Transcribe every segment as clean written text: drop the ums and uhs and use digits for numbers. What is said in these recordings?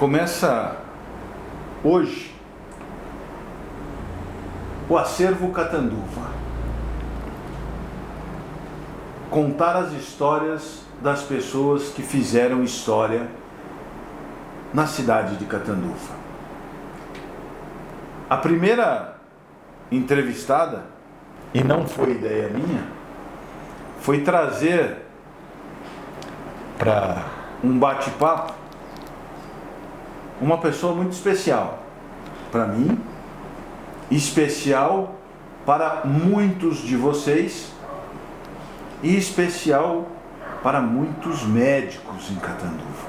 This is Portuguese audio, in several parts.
Começa hoje o Acervo Catanduva. Contar as histórias das pessoas que fizeram história na cidade de Catanduva. A primeira entrevistada, e não foi ideia minha, foi trazer para um bate-papo uma pessoa muito especial para mim, especial para muitos de vocês e especial para muitos médicos em Catanduva.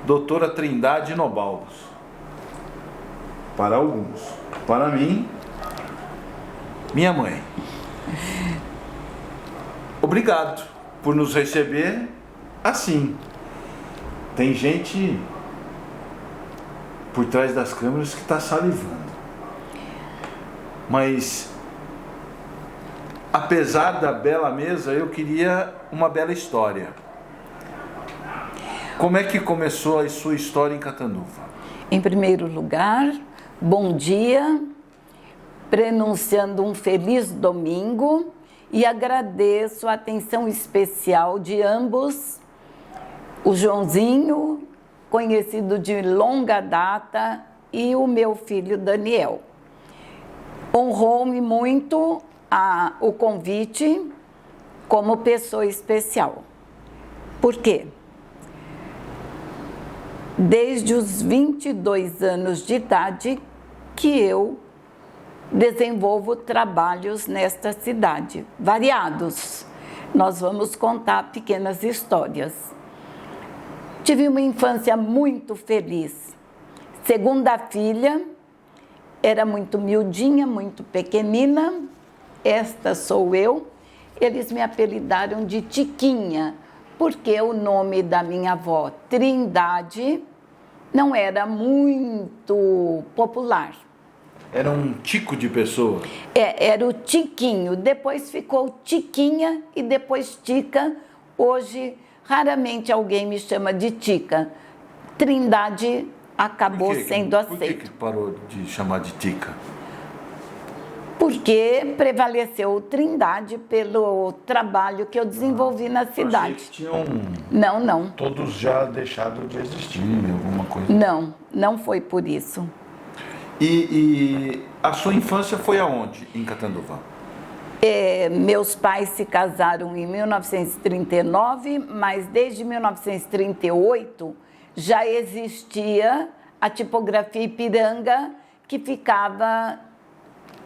Doutora Trindade Nobalbos. Para alguns. Para mim, minha mãe. Obrigado por nos receber assim. Tem gente por trás das câmeras que está salivando. Mas, apesar da bela mesa, eu queria uma bela história. Como é que começou a sua história em Catanduva? Em primeiro lugar, bom dia, prenunciando um feliz domingo e agradeço a atenção especial de ambos, o Joãozinho, conhecido de longa data, e o meu filho Daniel. Honrou-me muito o convite como pessoa especial. Por quê? Desde os 22 anos de idade que eu desenvolvo trabalhos nesta cidade, variados. Nós vamos contar pequenas histórias. Tive uma infância muito feliz. Segunda filha, era muito miudinha, muito pequenina. Esta sou eu. Eles me apelidaram de Tiquinha, porque o nome da minha avó, Trindade, não era muito popular. Era um tico de pessoa? Era o Tiquinho, depois ficou Tiquinha e depois Tica. Hoje, raramente alguém me chama de Tica. Trindade acabou sendo aceito. Por que parou de chamar de Tica? Porque prevaleceu Trindade pelo trabalho que eu desenvolvi na cidade. Achei que tinham... Não. Todos já deixaram de existir, alguma coisa? Não foi por isso. E a sua infância foi aonde, em Catanduva? Meus pais se casaram em 1939, mas desde 1938 já existia a tipografia Ipiranga, que ficava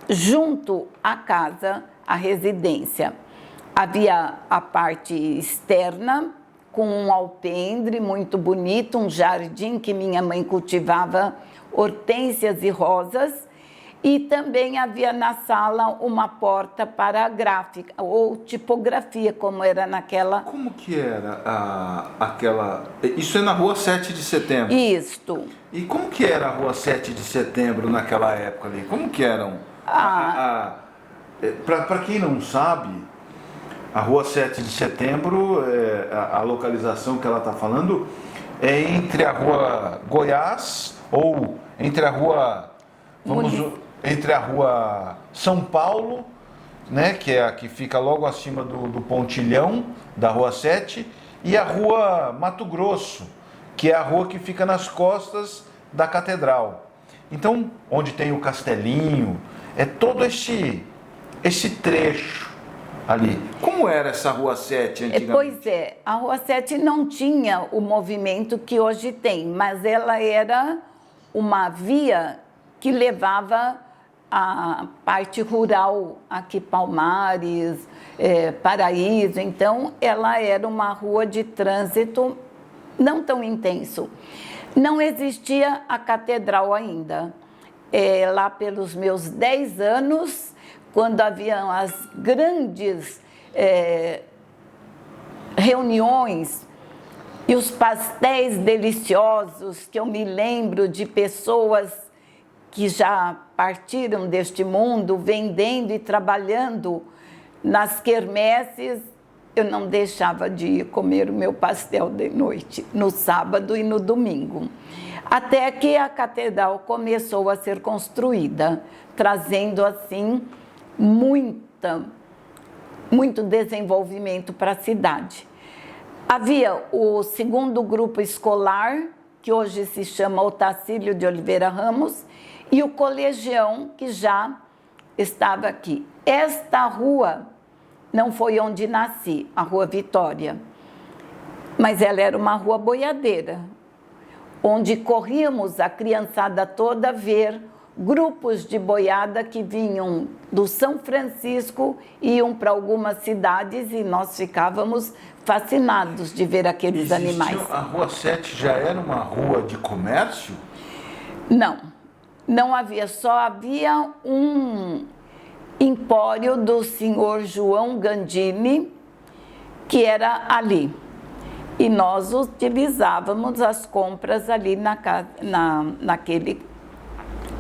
junto à casa, à residência. Havia a parte externa, com um alpendre muito bonito, um jardim que minha mãe cultivava hortênsias e rosas, e também havia na sala uma porta para a gráfica, ou tipografia, como era naquela... Como que era aquela... Isso é na Rua 7 de Setembro? Isto. E como que era a Rua 7 de Setembro naquela época ali? Como que eram? Para quem não sabe, a Rua 7 de Setembro, a localização que ela está falando, é entre a Rua Goiás, ou entre a Rua... entre a Rua São Paulo, né, que é a que fica logo acima do pontilhão da Rua 7, e a Rua Mato Grosso, que é a rua que fica nas costas da Catedral. Então, onde tem o Castelinho, é todo esse trecho ali. Como era essa Rua 7 antigamente? Pois é, a Rua 7 não tinha o movimento que hoje tem, mas ela era uma via que levava a parte rural, aqui Palmares, Paraíso. Então, ela era uma rua de trânsito não tão intenso. Não existia a catedral ainda. Lá pelos meus 10 anos, quando haviam as grandes reuniões e os pastéis deliciosos, que eu me lembro de pessoas que já partiram deste mundo, vendendo e trabalhando nas quermesses, eu não deixava de ir comer o meu pastel de noite, no sábado e no domingo. Até que a catedral começou a ser construída, trazendo assim muito desenvolvimento para a cidade. Havia o segundo grupo escolar, que hoje se chama Otacílio de Oliveira Ramos, e o colegião, que já estava aqui. Esta rua não foi onde nasci, a Rua Vitória, mas ela era uma rua boiadeira, onde corríamos a criançada toda ver grupos de boiada que vinham do São Francisco e iam para algumas cidades e nós ficávamos fascinados de ver aqueles animais. A Rua 7 já era uma rua de comércio? Não havia, só havia um empório do senhor João Gandini, que era ali. E nós utilizávamos as compras ali naquele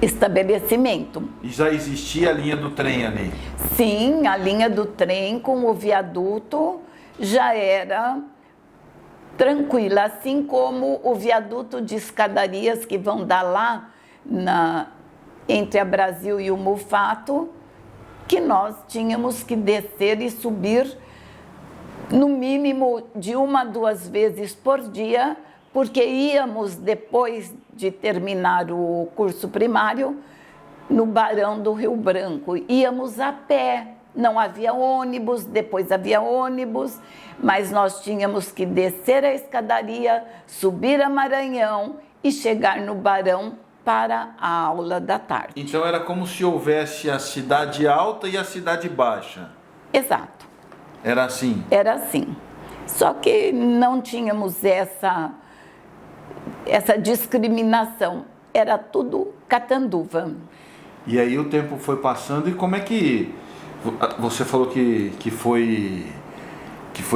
estabelecimento. E já existia a linha do trem ali? Sim, a linha do trem com o viaduto já era tranquila, assim como o viaduto de escadarias que vão dar lá entre a Brasil e o Mufato, que nós tínhamos que descer e subir no mínimo de 1 a 2 vezes por dia, porque íamos, depois de terminar o curso primário, no Barão do Rio Branco. Íamos a pé, não havia ônibus, depois havia ônibus, mas nós tínhamos que descer a escadaria, subir a Maranhão e chegar no Barão para a aula da tarde. Então era como se houvesse a cidade alta e a cidade baixa. Exato. Era assim? Era assim. Só que não tínhamos essa discriminação. Era tudo Catanduva. E aí o tempo foi passando e como é que... Você falou que foi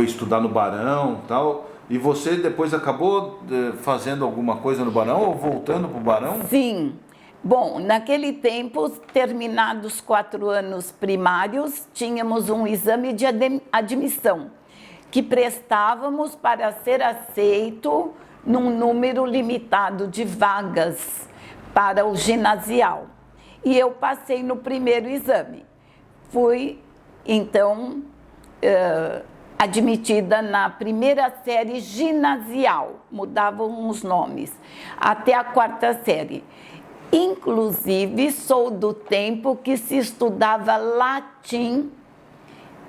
estudar no Barão e tal... E você depois acabou fazendo alguma coisa no Barão ou voltando para o Barão? Sim. Bom, naquele tempo, terminados 4 anos primários, tínhamos um exame de admissão, que prestávamos para ser aceito num número limitado de vagas para o ginasial. E eu passei no primeiro exame. Fui, então... admitida na primeira série ginasial, mudavam os nomes, até a 4ª série. Inclusive, sou do tempo que se estudava latim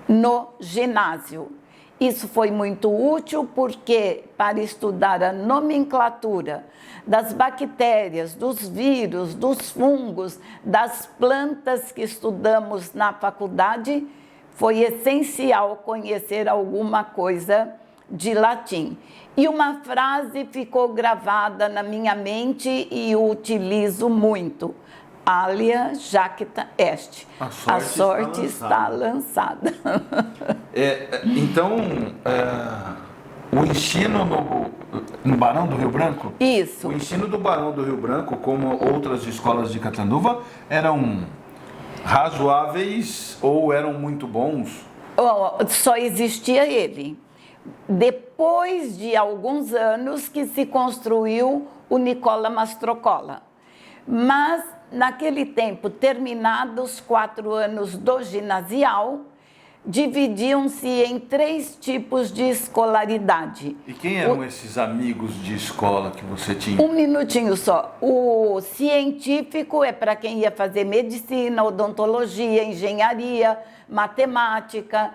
no ginásio. Isso foi muito útil porque, para estudar a nomenclatura das bactérias, dos vírus, dos fungos, das plantas que estudamos na faculdade, foi essencial conhecer alguma coisa de latim. E uma frase ficou gravada na minha mente e utilizo muito. Alia jacta est. A sorte está lançada. Então, o ensino no Barão do Rio Branco? Isso. O ensino do Barão do Rio Branco, como outras escolas de Catanduva, eram razoáveis ou eram muito bons? Só existia ele. Depois de alguns anos que se construiu o Nicola Mastrocola. Mas, naquele tempo, terminados 4 anos do ginasial, dividiam-se em 3 tipos de escolaridade. E quem eram esses amigos de escola que você tinha? Um minutinho só. O científico é para quem ia fazer medicina, odontologia, engenharia, matemática.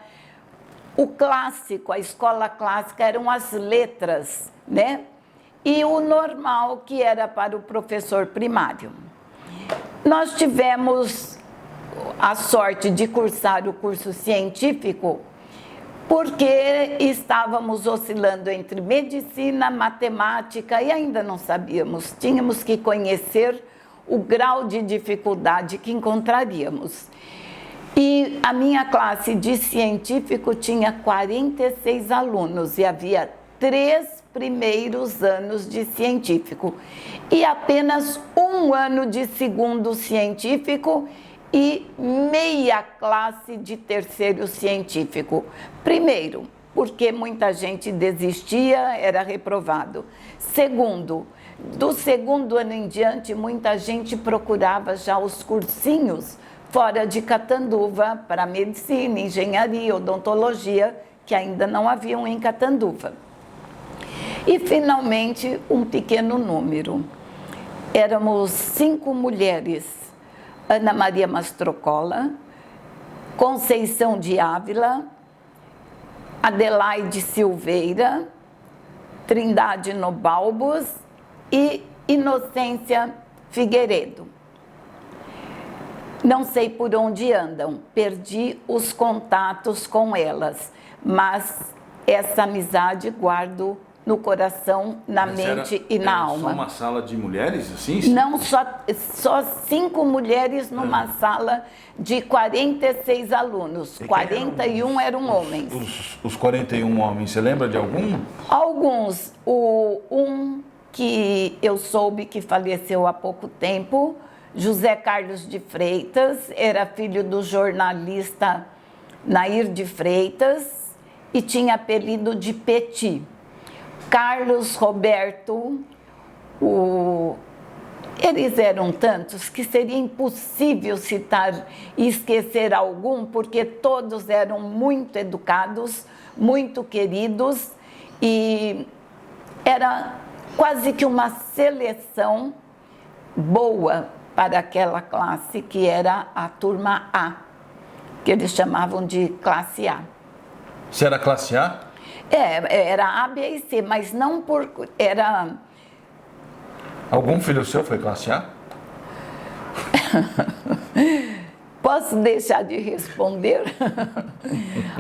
O clássico, a escola clássica, eram as letras, né? E o normal, que era para o professor primário. Nós tivemos a sorte de cursar o curso científico porque estávamos oscilando entre medicina, matemática e ainda não sabíamos. Tínhamos que conhecer o grau de dificuldade que encontraríamos. E a minha classe de científico tinha 46 alunos e havia 3 primeiros anos de científico e apenas 1 ano de segundo científico e meia classe de terceiro científico. Primeiro, porque muita gente desistia, era reprovado. Segundo, do segundo ano em diante, muita gente procurava já os cursinhos fora de Catanduva para medicina, engenharia, odontologia, que ainda não haviam em Catanduva. E, finalmente, um pequeno número. Éramos 5 mulheres: Ana Maria Mastrocola, Conceição de Ávila, Adelaide Silveira, Trindade Nobalbos e Inocência Figueiredo. Não sei por onde andam, perdi os contatos com elas, mas essa amizade guardo no coração, na mente e na alma. Só uma sala de mulheres, assim? Não, só 5 mulheres numa sala de 46 alunos. 41 eram homens. Os 41 homens, você lembra de algum? Alguns. Um que eu soube que faleceu há pouco tempo, José Carlos de Freitas, era filho do jornalista Nair de Freitas e tinha apelido de Petit. Carlos Roberto, eles eram tantos que seria impossível citar e esquecer algum, porque todos eram muito educados, muito queridos, e era quase que uma seleção boa para aquela classe que era a turma A, que eles chamavam de classe A. Você era classe A? Era A, B e C, mas não era... Algum filho seu foi classe A? Posso deixar de responder?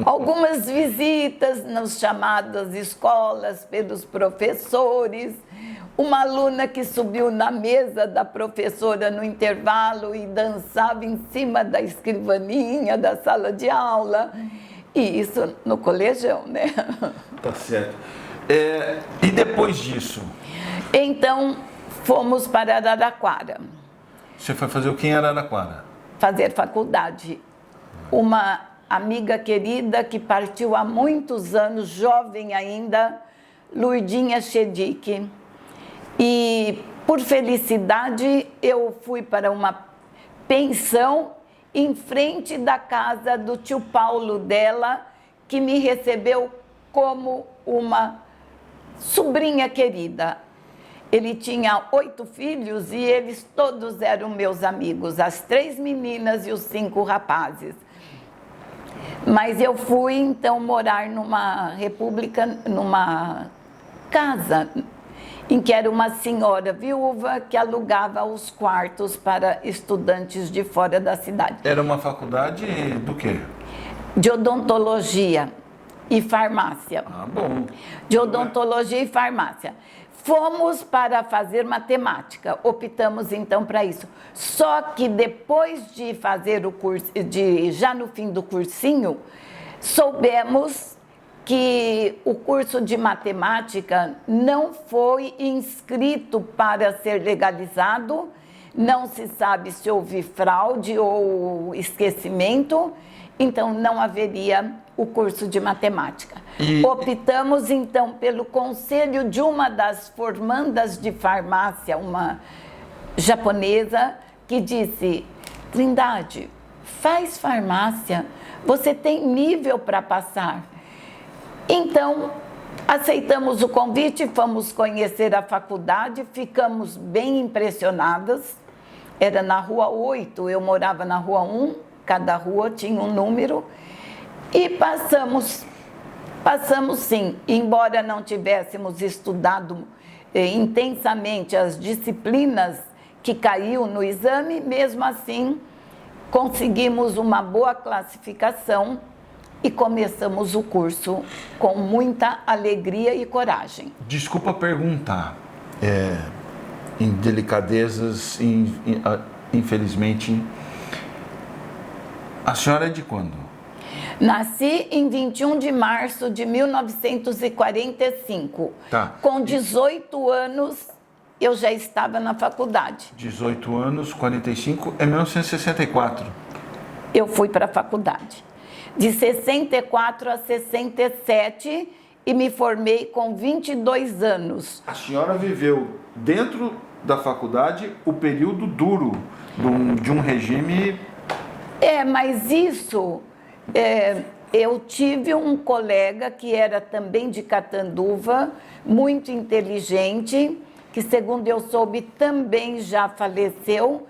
Algumas visitas nas chamadas escolas pelos professores, uma aluna que subiu na mesa da professora no intervalo e dançava em cima da escrivaninha da sala de aula. E isso no colegião, né? Tá certo. E depois disso? Então, fomos para Araraquara. Você foi fazer o que em Araraquara? Fazer faculdade. Uma amiga querida que partiu há muitos anos, jovem ainda, Lourdinha Chedique. E, por felicidade, eu fui para uma pensão em frente da casa do tio Paulo dela, que me recebeu como uma sobrinha querida. Ele tinha 8 filhos e eles todos eram meus amigos, as 3 meninas e os 5 rapazes. Mas eu fui, então, morar numa república, numa casa em que era uma senhora viúva que alugava os quartos para estudantes de fora da cidade. Era uma faculdade do quê? De odontologia e farmácia. Ah, bom. De odontologia e farmácia. Fomos para fazer matemática, optamos então para isso. Só que depois de fazer o curso, já no fim do cursinho, soubemos que o curso de matemática não foi inscrito para ser legalizado, não se sabe se houve fraude ou esquecimento, então não haveria o curso de matemática. Optamos então pelo conselho de uma das formandas de farmácia, uma japonesa, que disse: Trindade, faz farmácia, você tem nível para passar. Então, aceitamos o convite, fomos conhecer a faculdade, ficamos bem impressionadas. Era na Rua 8, eu morava na Rua 1, cada rua tinha um número, e passamos sim, embora não tivéssemos estudado intensamente as disciplinas que caíam no exame, mesmo assim conseguimos uma boa classificação e começamos o curso com muita alegria e coragem. Desculpa perguntar, em delicadezas, infelizmente, a senhora é de quando? Nasci em 21 de março de 1945. Tá. Com 18 anos, eu já estava na faculdade. 18 anos, 45, é 1964. Eu fui para a faculdade. de 64 a 67, e me formei com 22 anos. A senhora viveu dentro da faculdade o período duro de um regime... Mas isso... eu tive um colega que era também de Catanduva, muito inteligente, que, segundo eu soube, também já faleceu,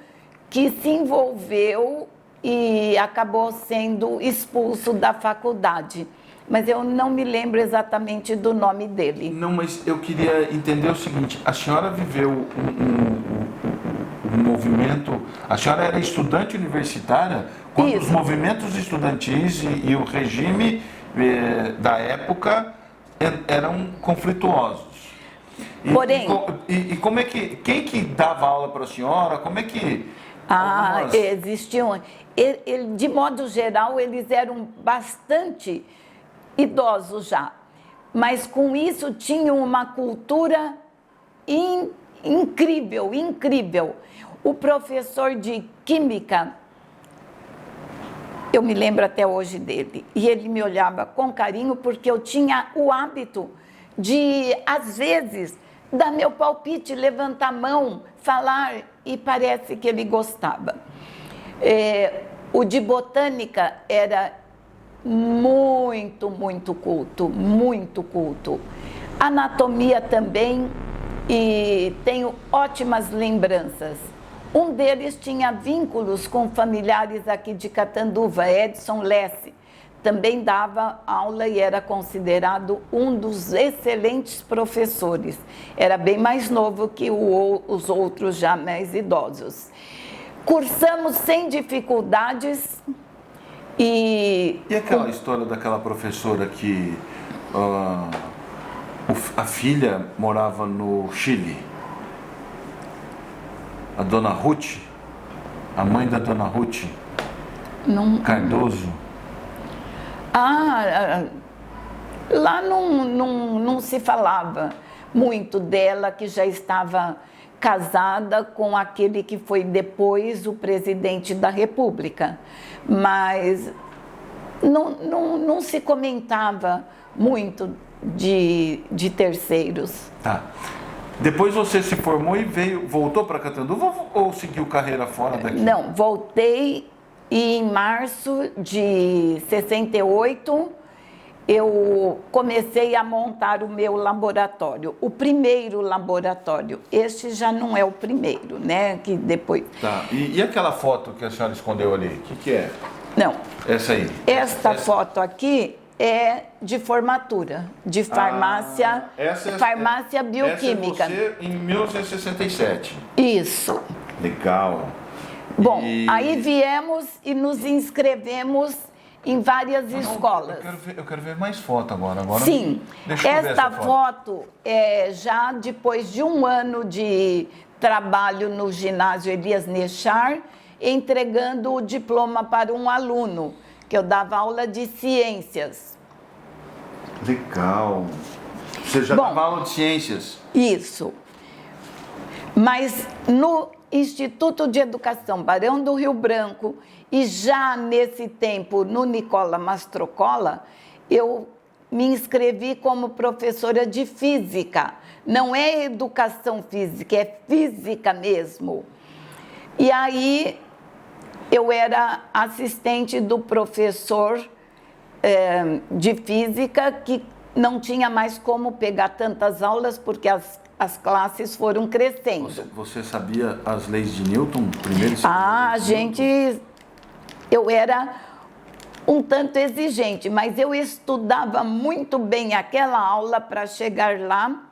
que se envolveu e acabou sendo expulso da faculdade. Mas eu não me lembro exatamente do nome dele. Não, mas eu queria entender o seguinte, a senhora viveu um movimento, a senhora era estudante universitária quando os movimentos estudantis e o regime da época eram conflituosos. Porém... E como é que, quem que dava aula para a senhora, como é que... Existiam... de modo geral, eles eram bastante idosos já, mas com isso tinham uma cultura incrível, incrível. O professor de Química, eu me lembro até hoje dele, e ele me olhava com carinho porque eu tinha o hábito de, às vezes, dar meu palpite, levantar a mão, falar, e parece que ele gostava. O de Botânica era muito, muito culto, muito culto. Anatomia também, e tenho ótimas lembranças. Um deles tinha vínculos com familiares aqui de Catanduva, Edson Lesse. Também dava aula e era considerado um dos excelentes professores. Era bem mais novo que os outros já mais idosos. Cursamos sem dificuldades e aquela história daquela professora que a filha morava no Chile? A dona Ruth, a mãe da dona Ruth Cardoso. Lá não se falava muito dela, que já estava casada com aquele que foi depois o presidente da República. Mas não se comentava muito de terceiros. Tá. Depois você se formou e voltou para Catanduva ou seguiu carreira fora daqui? Não, voltei e em março de 68 eu comecei a montar o meu laboratório, o primeiro laboratório. Este já não é o primeiro, né? Que depois... Tá. E aquela foto que a senhora escondeu ali, o que é? Não. Essa aí? Esta foto aqui é de formatura, de farmácia, farmácia bioquímica. Essa é você em 1967. Isso. Legal. Bom, aí viemos e nos inscrevemos em várias escolas. Eu quero ver mais foto agora. Sim, esta foto é já depois de um ano de trabalho no ginásio Elias Nechar, entregando o diploma para um aluno, que eu dava aula de ciências. Legal. Você já dava aula de ciências? Isso. Mas no Instituto de Educação Barão do Rio Branco, e já nesse tempo no Nicola Mastrocola, eu me inscrevi como professora de física. Não é educação física, é física mesmo. E aí eu era assistente do professor de física, que não tinha mais como pegar tantas aulas, porque as classes foram crescendo. Você sabia as leis de Newton? Primeiro e segundo eu era um tanto exigente, mas eu estudava muito bem aquela aula para chegar lá.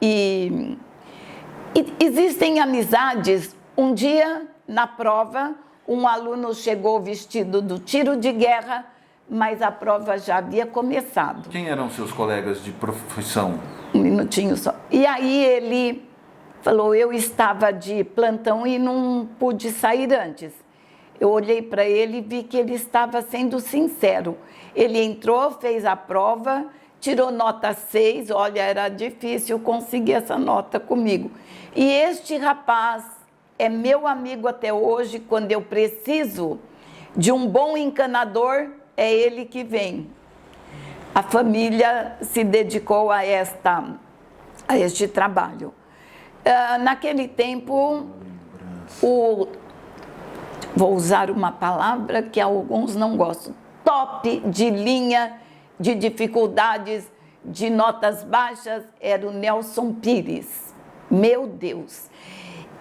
E existem amizades. Um dia, na prova, um aluno chegou vestido do tiro de guerra, mas a prova já havia começado. Quem eram seus colegas de profissão? Um minutinho só. E aí ele falou, eu estava de plantão e não pude sair antes. Eu olhei para ele e vi que ele estava sendo sincero. Ele entrou, fez a prova, tirou nota 6, olha, era difícil conseguir essa nota comigo. E este rapaz é meu amigo até hoje. Quando eu preciso de um bom encanador, é ele que vem. A família se dedicou a este trabalho. Naquele tempo, vou usar uma palavra que alguns não gostam, top de linha de dificuldades, de notas baixas, era o Nelson Pires. Meu Deus!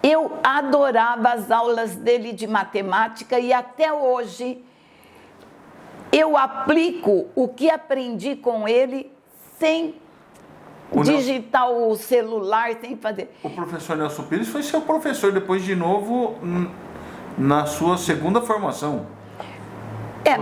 Eu adorava as aulas dele de matemática e até hoje eu aplico o que aprendi com ele sem digitar o celular, sem fazer. O professor Nelson Pires foi seu professor depois de novo na sua segunda formação.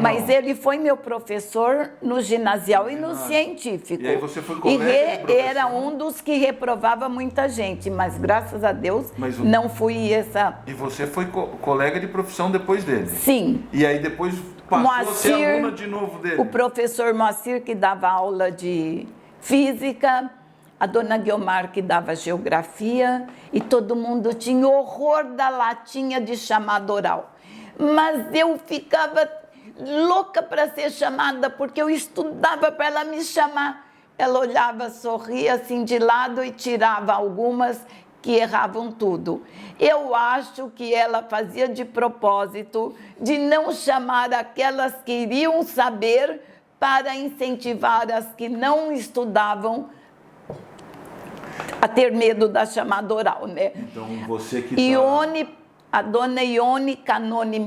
Mas ele foi meu professor no ginasial e no científico. E aí você foi colega de professor? Era um dos que reprovava muita gente, mas graças a Deus não fui essa... E você foi colega de profissão depois dele? Sim. E aí depois passou a ser aluna de novo dele? O professor Moacir, que dava aula de física, a dona Guiomar, que dava geografia, e todo mundo tinha horror da latinha de chamada oral. Mas eu ficava louca para ser chamada, porque eu estudava para ela me chamar. Ela olhava, sorria assim de lado e tirava algumas que erravam tudo. Eu acho que ela fazia de propósito de não chamar aquelas que iriam saber para incentivar as que não estudavam a ter medo da chamada oral, né? Então você que a dona Ione Canone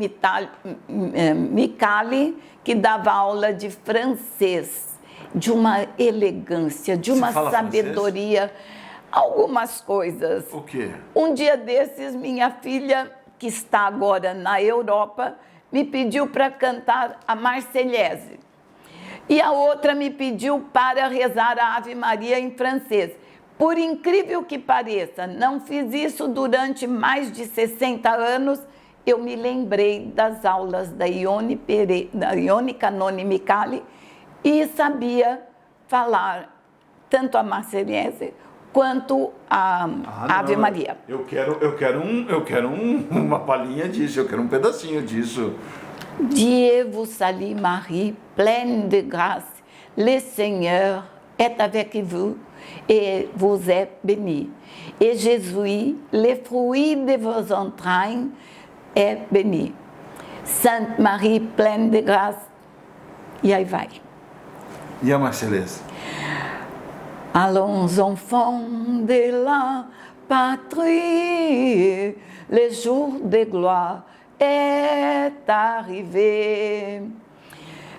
Micali, que dava aula de francês, de uma elegância, de uma sabedoria, francês? Algumas coisas. O quê? Um dia desses, minha filha, que está agora na Europa, me pediu para cantar a Marseillaise. E a outra me pediu para rezar a Ave Maria em francês. Por incrível que pareça, não fiz isso durante mais de 60 anos, eu me lembrei das aulas da Ione Canone Micali e sabia falar tanto a Marseillaise quanto a Ave Maria. Eu quero uma palhinha disso, eu quero um pedacinho disso. Dieu vous salue Marie, pleine de grâce, le Seigneur est avec vous. Et vous êtes bénie. Et Jésus, le fruit de vos entrailles, est béni. Sainte Marie, pleine de grâce. E aí vai. E a Marseillaise? Allons, enfants de la patrie, le jour de gloire est arrivé.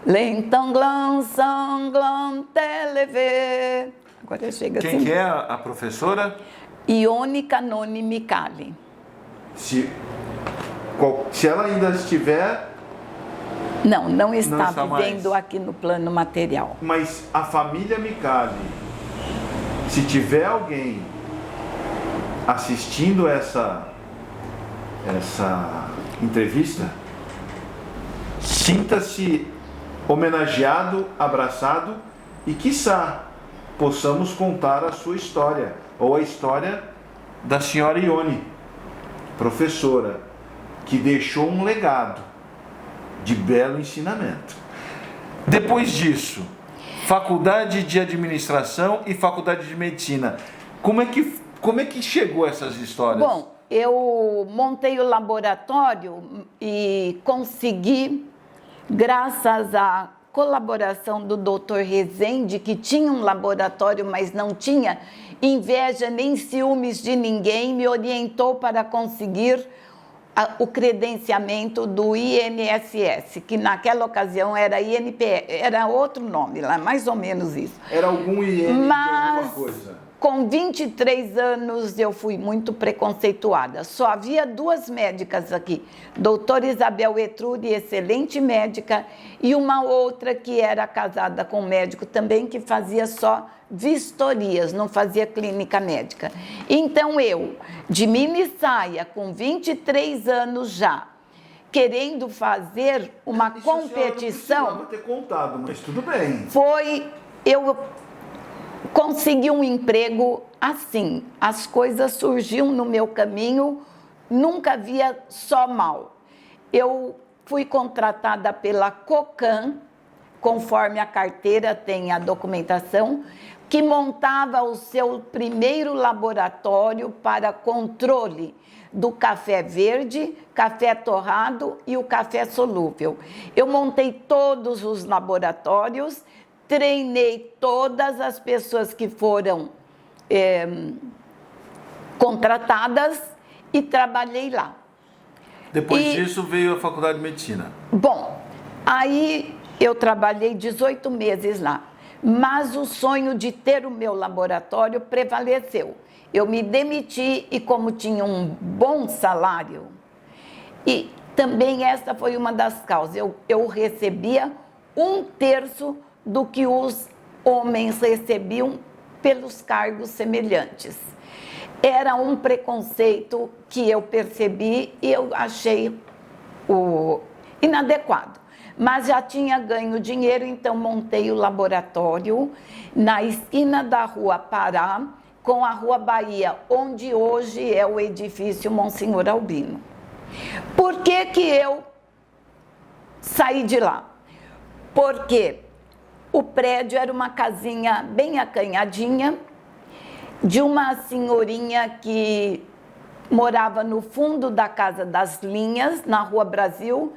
L'entanglant sanglant élevé. Agora chega assim. Quem que é a professora? Ione Canone Micali. Se ela ainda estiver... Não está vivendo aqui no plano material. Mas a família Micali, se tiver alguém assistindo essa entrevista, sinta-se homenageado, abraçado e, quiçá, possamos contar a sua história, ou a história da senhora Ione, professora, que deixou um legado de belo ensinamento. Depois disso, faculdade de administração e faculdade de medicina. Como é que chegou essas histórias? Bom, eu montei o laboratório e consegui, graças à colaboração do Dr. Rezende, que tinha um laboratório, mas não tinha inveja nem ciúmes de ninguém, me orientou para conseguir o credenciamento do INSS, que naquela ocasião era INPS, era outro nome lá, mais ou menos isso. Era algum IN de alguma coisa. Com 23 anos eu fui muito preconceituada. Só havia duas médicas aqui, doutora Isabel Etruri, excelente médica, e uma outra que era casada com um médico também, que fazia só vistorias, não fazia clínica médica. Então eu, de mini saia, com 23 anos já, querendo fazer uma competição... Não precisava ter contado, mas tudo bem. Eu consegui um emprego assim, as coisas surgiam no meu caminho, nunca via só mal. Eu fui contratada pela Cocan, conforme a carteira tem a documentação, que montava o seu primeiro laboratório para controle do café verde, café torrado e o café solúvel. Eu montei todos os laboratórios, treinei todas as pessoas que foram contratadas e trabalhei lá. Depois disso veio a Faculdade de Medicina. Bom, aí eu trabalhei 18 meses lá, mas o sonho de ter o meu laboratório prevaleceu. Eu me demiti e como tinha um bom salário, e também essa foi uma das causas, eu recebia 1/3 do que os homens recebiam pelos cargos semelhantes. Era um preconceito que eu percebi e eu achei inadequado. Mas já tinha ganho dinheiro, então montei o laboratório na esquina da Rua Pará com a Rua Bahia, onde hoje é o edifício Monsenhor Albino. Por que que eu saí de lá? Porque o prédio era uma casinha bem acanhadinha, de uma senhorinha que morava no fundo da Casa das Linhas, na Rua Brasil,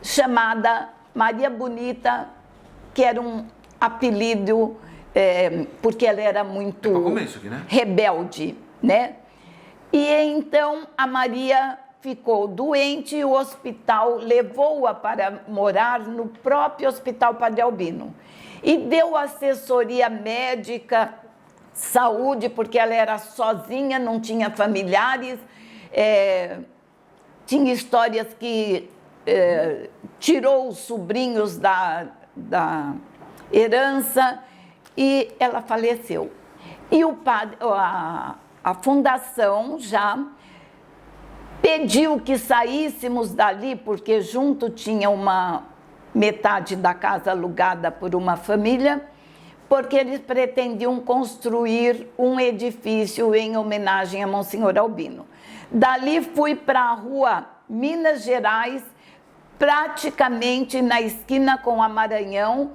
chamada Maria Bonita, que era um apelido, porque ela era muito rebelde, né? E então a Maria ficou doente e o hospital levou-a para morar no próprio Hospital Padre Albino. E deu assessoria médica, saúde, porque ela era sozinha, não tinha familiares, tinha histórias que tirou os sobrinhos da herança e ela faleceu. E a fundação já pediu que saíssemos dali, porque junto tinha uma metade da casa alugada por uma família, porque eles pretendiam construir um edifício em homenagem a Monsenhor Albino. Dali fui para a Rua Minas Gerais, praticamente na esquina com a Maranhão,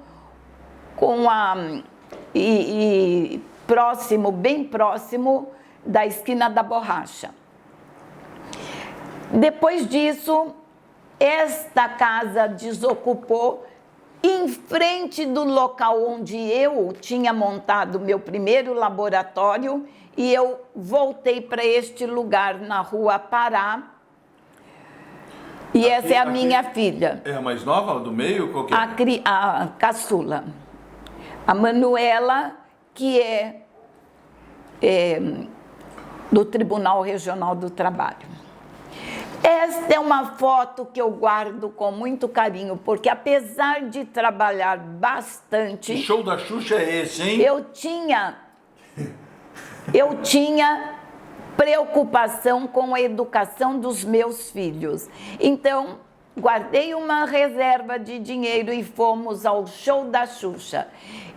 bem próximo da esquina da Borracha. Depois disso, esta casa desocupou em frente do local onde eu tinha montado meu primeiro laboratório e eu voltei para este lugar na Rua Pará. E essa é a minha filha. É a mais nova, do meio? Qual que é? A caçula. A Manuela, que é do Tribunal Regional do Trabalho. Esta é uma foto que eu guardo com muito carinho, porque apesar de trabalhar bastante... Que show da Xuxa é esse, hein? Eu tinha preocupação com a educação dos meus filhos. Então, guardei uma reserva de dinheiro e fomos ao show da Xuxa.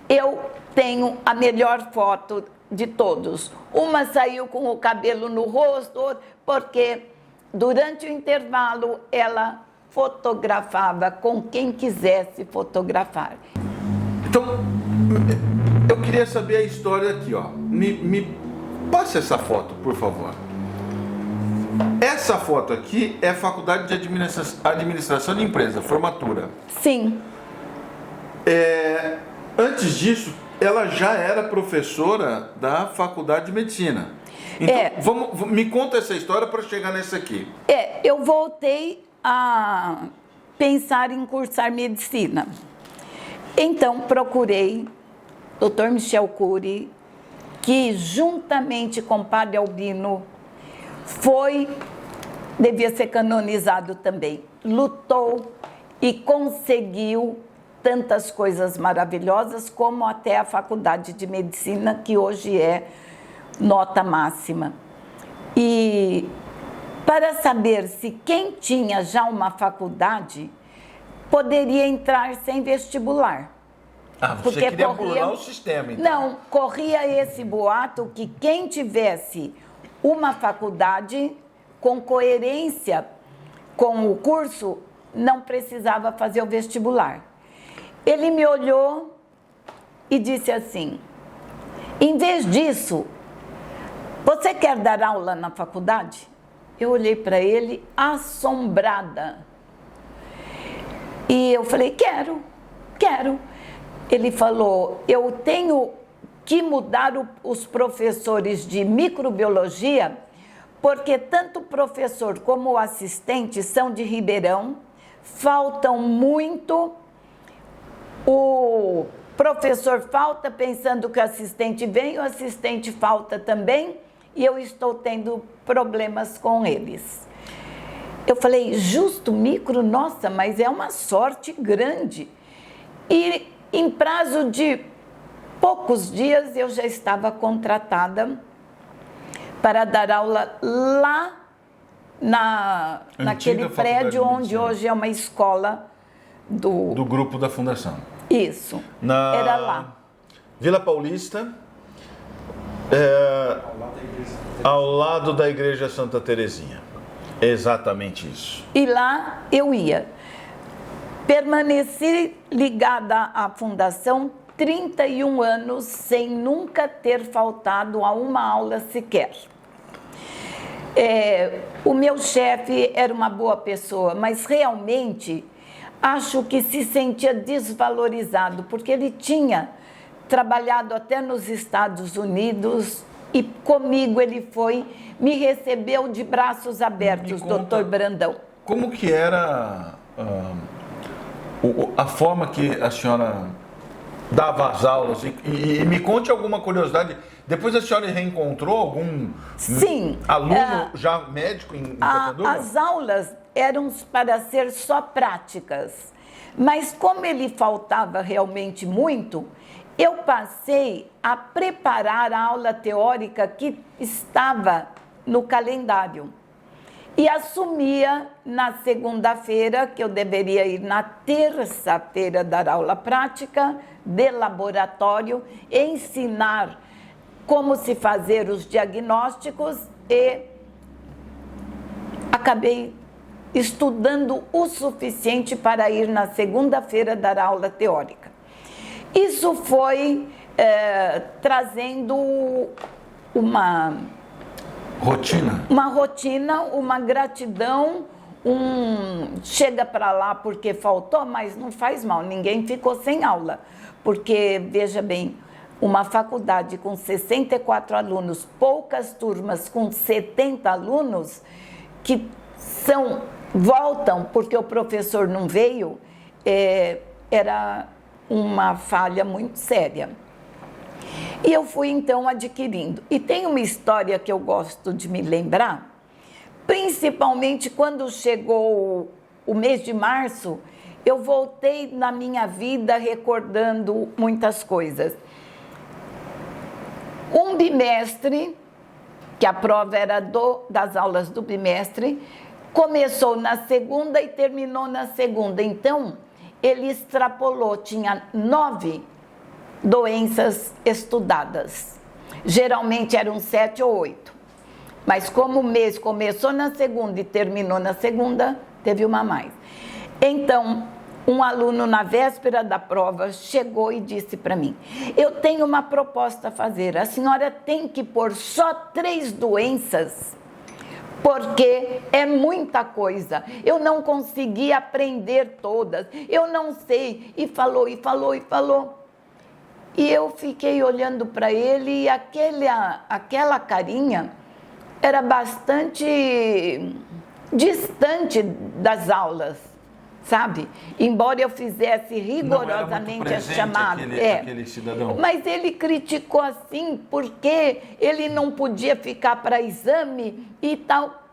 Eu tenho a melhor foto de todos. Uma saiu com o cabelo no rosto, porque durante o intervalo ela fotografava com quem quisesse fotografar. Então, eu queria saber a história aqui, ó. Me passe essa foto, por favor. Essa foto aqui é a Faculdade de Administração de Empresa, formatura. Sim. Antes disso, ela já era professora da Faculdade de Medicina. Então, me conta essa história para chegar nessa aqui. Eu voltei a pensar em cursar medicina. Então, procurei Dr. Michel Cury, que juntamente com o Padre Albino devia ser canonizado também, lutou e conseguiu tantas coisas maravilhosas, como até a Faculdade de Medicina, que hoje é nota máxima. E para saber se quem tinha já uma faculdade poderia entrar sem vestibular. Você queria burlar o sistema, então? Não, corria esse boato que quem tivesse uma faculdade com coerência com o curso não precisava fazer o vestibular. Ele me olhou e disse assim: em vez disso, você quer dar aula na faculdade? Eu olhei para ele assombrada. E eu falei: quero. Ele falou: eu tenho que mudar os professores de microbiologia, porque tanto o professor como o assistente são de Ribeirão, faltam muito, o professor falta pensando que o assistente vem, o assistente falta também, e eu estou tendo problemas com eles. Eu falei: justo micro? Nossa, mas é uma sorte grande. E em prazo de poucos dias eu já estava contratada para dar aula lá naquele prédio onde hoje é uma escola do grupo da Fundação. Isso, era lá. Vila Paulista, ao lado da Igreja Santa Terezinha. Exatamente isso. E lá eu ia. Permaneci ligada à Fundação 31 anos, sem nunca ter faltado a uma aula sequer. O meu chefe era uma boa pessoa, mas realmente acho que se sentia desvalorizado, porque ele tinha trabalhado até nos Estados Unidos e comigo ele me recebeu de braços abertos, doutor Brandão. Como que era a forma que a senhora dava as aulas? E me conte alguma curiosidade. Depois a senhora reencontrou algum aluno já médico em Catanduva? As aulas eram para ser só práticas, mas como ele faltava realmente muito, eu passei a preparar a aula teórica que estava no calendário. E assumia na segunda-feira, que eu deveria ir na terça-feira dar aula prática de laboratório, ensinar como se fazer os diagnósticos, e acabei estudando o suficiente para ir na segunda-feira dar aula teórica. Isso foi trazendo uma rotina, uma gratidão, chega para lá porque faltou, mas não faz mal, ninguém ficou sem aula. Porque, veja bem, uma faculdade com 64 alunos, poucas turmas com 70 alunos, que voltam porque o professor não veio, era uma falha muito séria. E eu fui então adquirindo. E tem uma história que eu gosto de me lembrar, principalmente quando chegou o mês de março, eu voltei na minha vida recordando muitas coisas. Um bimestre, que a prova era das aulas do bimestre, começou na segunda e terminou na segunda. Então, ele extrapolou, tinha 9 doenças estudadas. Geralmente eram 7 ou 8. Mas como o mês começou na segunda e terminou na segunda, teve uma a mais. Então, um aluno na véspera da prova chegou e disse para mim: eu tenho uma proposta a fazer, a senhora tem que pôr só 3 doenças, porque é muita coisa, eu não consegui aprender todas, eu não sei. E falou, e falou, e falou. E eu fiquei olhando para ele, e aquela carinha era bastante distante das aulas, sabe? Embora eu fizesse rigorosamente a chamada. Aquele cidadão. Mas ele criticou assim, porque ele não podia ficar para exame e tal.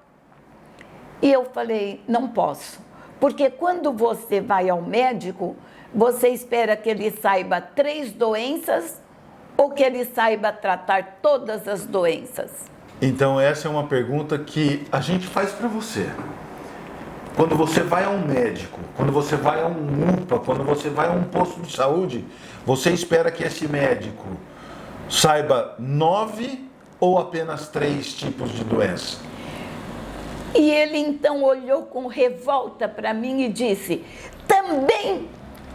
E eu falei: não posso. Porque quando você vai ao médico, você espera que ele saiba 3 doenças ou que ele saiba tratar todas as doenças? Então essa é uma pergunta que a gente faz para você. Quando você vai a um médico, quando você vai a um UPA, quando você vai a um posto de saúde, você espera que esse médico saiba 9 ou apenas 3 tipos de doença? E ele então olhou com revolta para mim e disse: também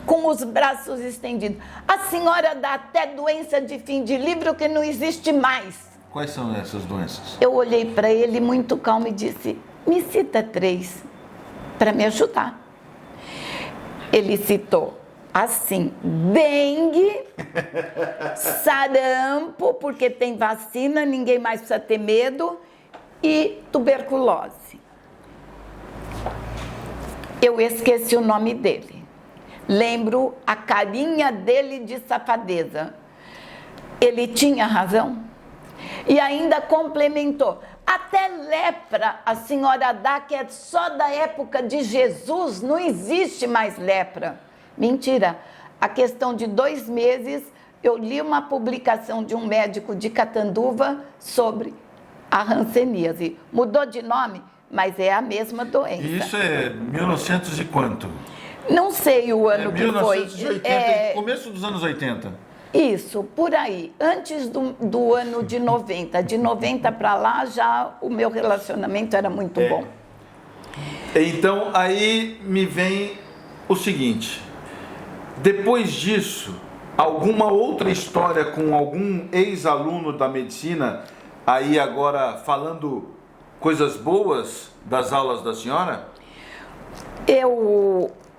com os braços estendidos. A senhora dá até doença de fim de livro que não existe mais. Quais são essas doenças? Eu olhei para ele muito calmo e disse, me cita 3 para me ajudar. Ele citou assim, dengue, sarampo, porque tem vacina, ninguém mais precisa ter medo, e tuberculose. Eu esqueci o nome dele. Lembro a carinha dele de safadeza. Ele tinha razão. E ainda complementou. Até lepra a senhora dá, que é só da época de Jesus, não existe mais lepra. Mentira. A questão de 2 meses, eu li uma publicação de um médico de Catanduva sobre a hanseníase. Mudou de nome, mas é a mesma doença. E isso é 1900 e quanto? Não sei o ano que foi. 1980, começo dos anos 80. Isso, por aí. Antes do ano de 90. De 90 para lá, já o meu relacionamento era muito bom. Então, aí me vem o seguinte. Depois disso, alguma outra história com algum ex-aluno da medicina, aí agora falando coisas boas das aulas da senhora?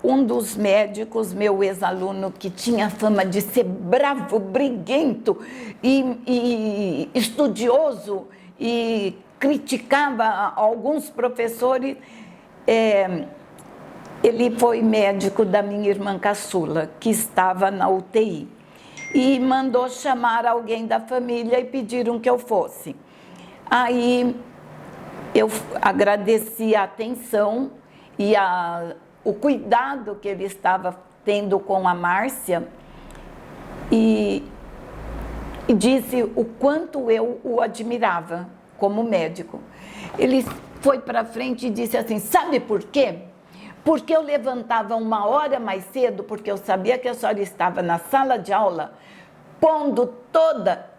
Um dos médicos, meu ex-aluno, que tinha fama de ser bravo, briguento e estudioso e criticava alguns professores, ele foi médico da minha irmã caçula, que estava na UTI, e mandou chamar alguém da família e pediram que eu fosse. Aí eu agradeci a atenção e o cuidado que ele estava tendo com a Márcia e disse o quanto eu o admirava como médico. Ele foi para frente e disse assim, sabe por quê? Porque eu levantava 1 hora mais cedo, porque eu sabia que a senhora estava na sala de aula, pondo toda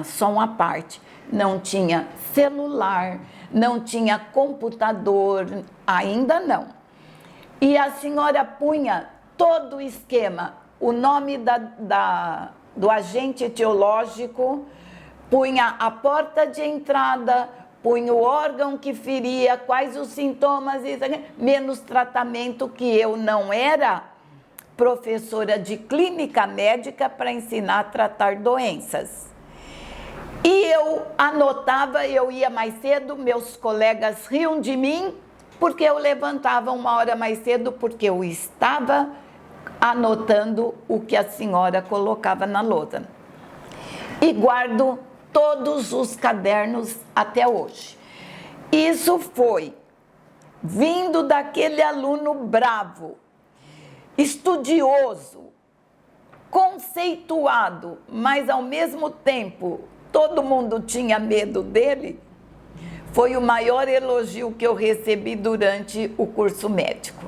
só uma parte. Não tinha celular, não tinha computador, ainda não. E a senhora punha todo o esquema, o nome do agente etiológico, punha a porta de entrada, punha o órgão que feria, quais os sintomas, menos tratamento, que eu não era professora de clínica médica para ensinar a tratar doenças. E eu anotava, eu ia mais cedo, meus colegas riam de mim, porque eu levantava 1 hora mais cedo, porque eu estava anotando o que a senhora colocava na lousa. E guardo todos os cadernos até hoje. Isso foi vindo daquele aluno bravo, estudioso, conceituado, mas ao mesmo tempo todo mundo tinha medo dele. Foi o maior elogio que eu recebi durante o curso médico.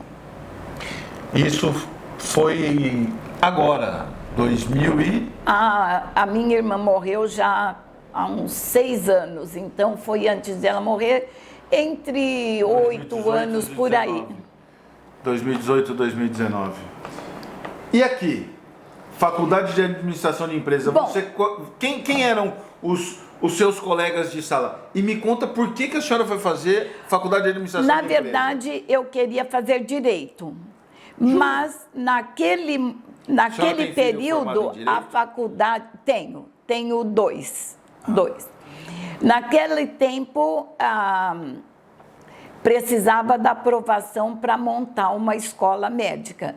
Isso foi agora, 2000 e... A minha irmã morreu já há uns 6 anos, então foi antes dela morrer, entre 8 anos por aí. 2018, 2019. E aqui, Faculdade de Administração de Empresa, Bom, quem eram os seus colegas de sala? E me conta por que a senhora foi fazer Faculdade de Administração de Empresa. Na verdade, eu queria fazer Direito, mas naquele período, a faculdade... Tenho 2. Naquele tempo, precisava da aprovação para montar uma escola médica.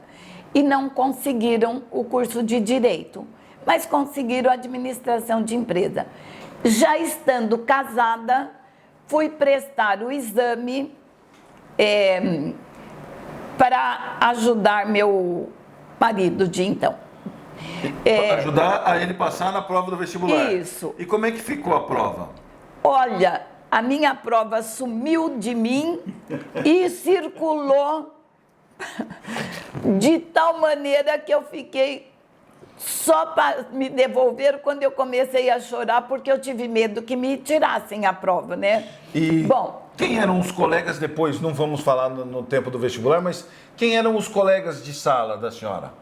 E não conseguiram o curso de Direito, mas conseguiram Administração de Empresa. Já estando casada, fui prestar o exame para ajudar meu marido de então. Para ajudar a ele passar na prova do vestibular. Isso. E como é que ficou a prova? Olha, a minha prova sumiu de mim e circulou de tal maneira que eu fiquei só para me devolver quando eu comecei a chorar, porque eu tive medo que me tirassem a prova, né? E bom, quem eram os colegas depois? Não vamos falar no tempo do vestibular, mas quem eram os colegas de sala da senhora?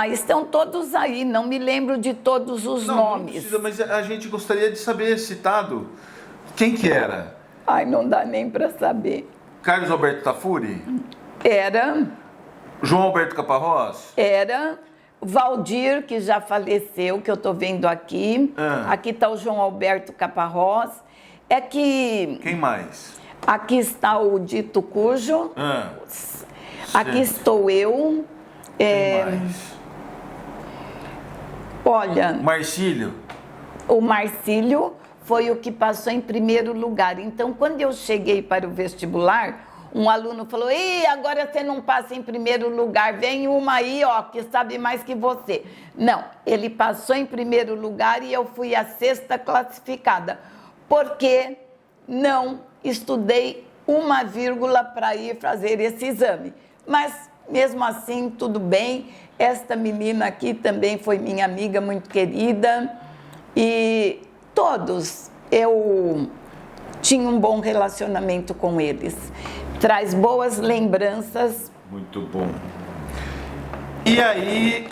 Estão todos aí, não me lembro de todos os Não nomes. precisa, mas a gente gostaria de saber, citado, quem que era? Não dá nem para saber. Carlos Alberto Tafuri? Era. João Alberto Caparrós? Era. Valdir, que já faleceu, que eu estou vendo aqui. Aqui está o João Alberto Caparrós. Quem mais? Aqui está o Dito Cujo. Aqui estou eu. Quem mais? Olha... Marcílio? O Marcílio foi o que passou em primeiro lugar. Então, quando eu cheguei para o vestibular, um aluno falou: agora você não passa em primeiro lugar, vem uma aí, que sabe mais que você. Não, ele passou em primeiro lugar e eu fui a 6ª classificada, porque não estudei uma vírgula para ir fazer esse exame. Mas, mesmo assim, tudo bem. Esta menina aqui também foi minha amiga muito querida e todos eu tinha um bom relacionamento com eles. Traz boas lembranças. Muito bom. E aí,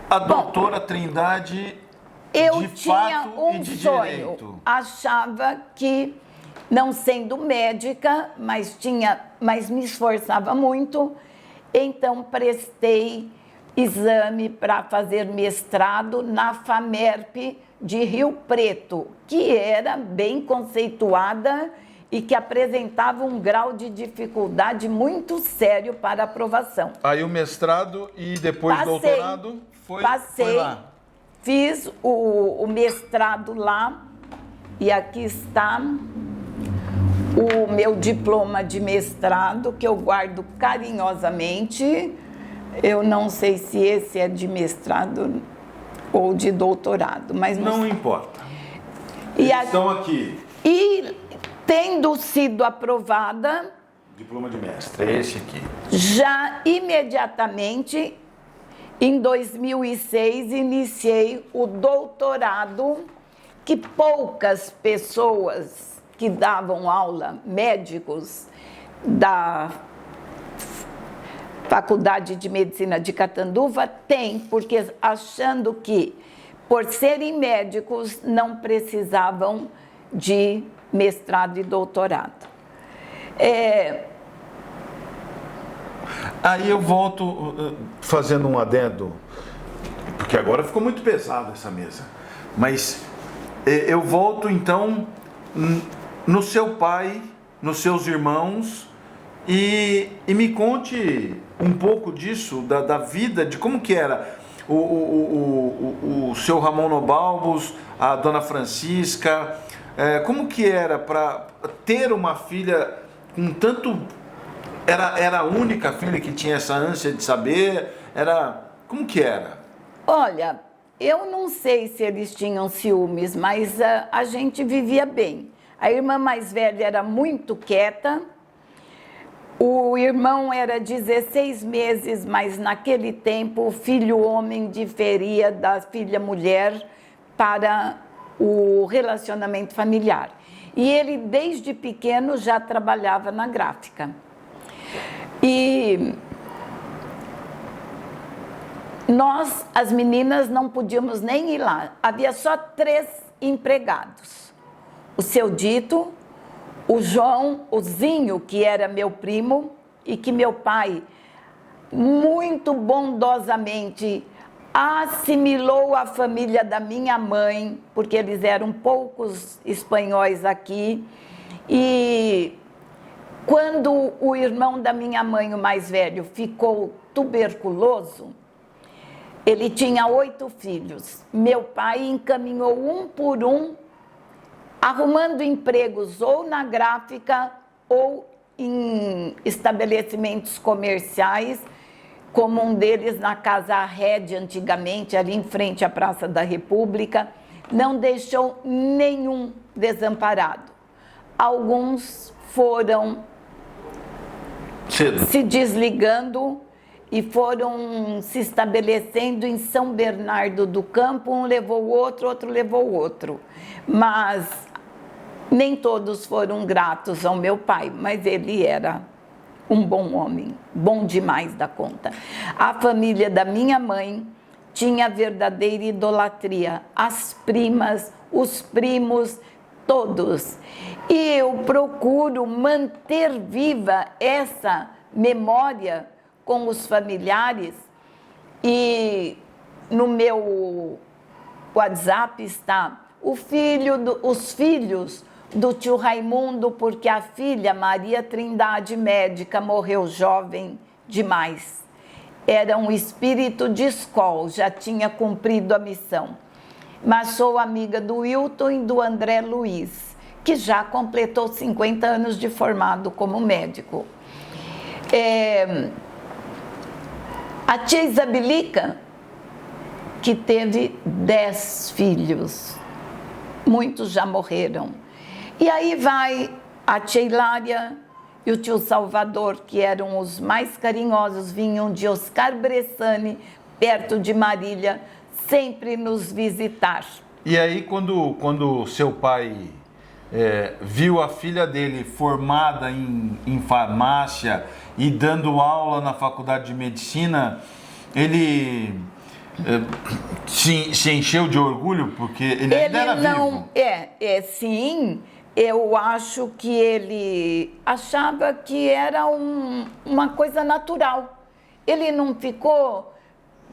a doutora Trindade, eu de tinha fato um e de sonho. direito. Achava que, não sendo médica, mas me esforçava muito, então prestei exame para fazer mestrado na FAMERP de Rio Preto, que era bem conceituada e que apresentava um grau de dificuldade muito sério para aprovação. Aí o mestrado e depois o doutorado foi lá. Fiz o mestrado lá e aqui está o meu diploma de mestrado, que eu guardo carinhosamente. Eu não sei se esse é de mestrado ou de doutorado, mas não importa. Estão aqui. E tendo sido aprovada, diploma de mestre, é esse aqui. Já imediatamente, em 2006, iniciei o doutorado, que poucas pessoas que davam aula, médicos da Faculdade de Medicina de Catanduva, têm, porque achando que, por serem médicos, não precisavam de mestrado e doutorado. Aí eu volto fazendo um adendo, porque agora ficou muito pesado essa mesa, mas eu volto então no seu pai, nos seus irmãos, e me conte um pouco disso, da vida, de como que era o seu Ramon Nobalbos, a dona Francisca, como que era para ter uma filha com tanto... Era a única filha que tinha essa ânsia de saber? Como que era? Olha, eu não sei se eles tinham ciúmes, mas a gente vivia bem. A irmã mais velha era muito quieta, o irmão era 16 meses, mas naquele tempo o filho homem diferia da filha mulher para o relacionamento familiar. E ele, desde pequeno, já trabalhava na gráfica. E nós, as meninas, não podíamos nem ir lá. Havia só 3 empregados. O seu Dito, o João, o Zinho, que era meu primo, e que meu pai, muito bondosamente, assimilou a família da minha mãe, porque eles eram poucos espanhóis aqui. E quando o irmão da minha mãe, o mais velho, ficou tuberculoso, ele tinha 8 filhos. Meu pai encaminhou um por um, arrumando empregos ou na gráfica ou em estabelecimentos comerciais, como um deles na Casa Red, antigamente, ali em frente à Praça da República. Não deixou nenhum desamparado. Alguns foram se desligando e foram se estabelecendo em São Bernardo do Campo. Um levou o outro, outro levou o outro. Mas nem todos foram gratos ao meu pai, mas ele era um bom homem, bom demais da conta. A família da minha mãe tinha verdadeira idolatria. As primas, os primos, todos. E eu procuro manter viva essa memória com os familiares. E no meu WhatsApp está os filhos do tio Raimundo, porque a filha Maria Trindade, médica, morreu jovem demais. Era um espírito de escola, já tinha cumprido a missão. Mas sou amiga do Wilton e do André Luiz, que já completou 50 anos de formado como médico. A tia Isabelica, que teve 10 filhos, muitos já morreram. E aí vai a tia Hilária e o tio Salvador, que eram os mais carinhosos, vinham de Oscar Bressani, perto de Marília, sempre nos visitar. E aí, quando seu pai viu a filha dele formada em farmácia e dando aula na faculdade de medicina, ele se encheu de orgulho, porque ele ainda era vivo. Sim, eu acho que ele achava que era uma coisa natural. Ele não ficou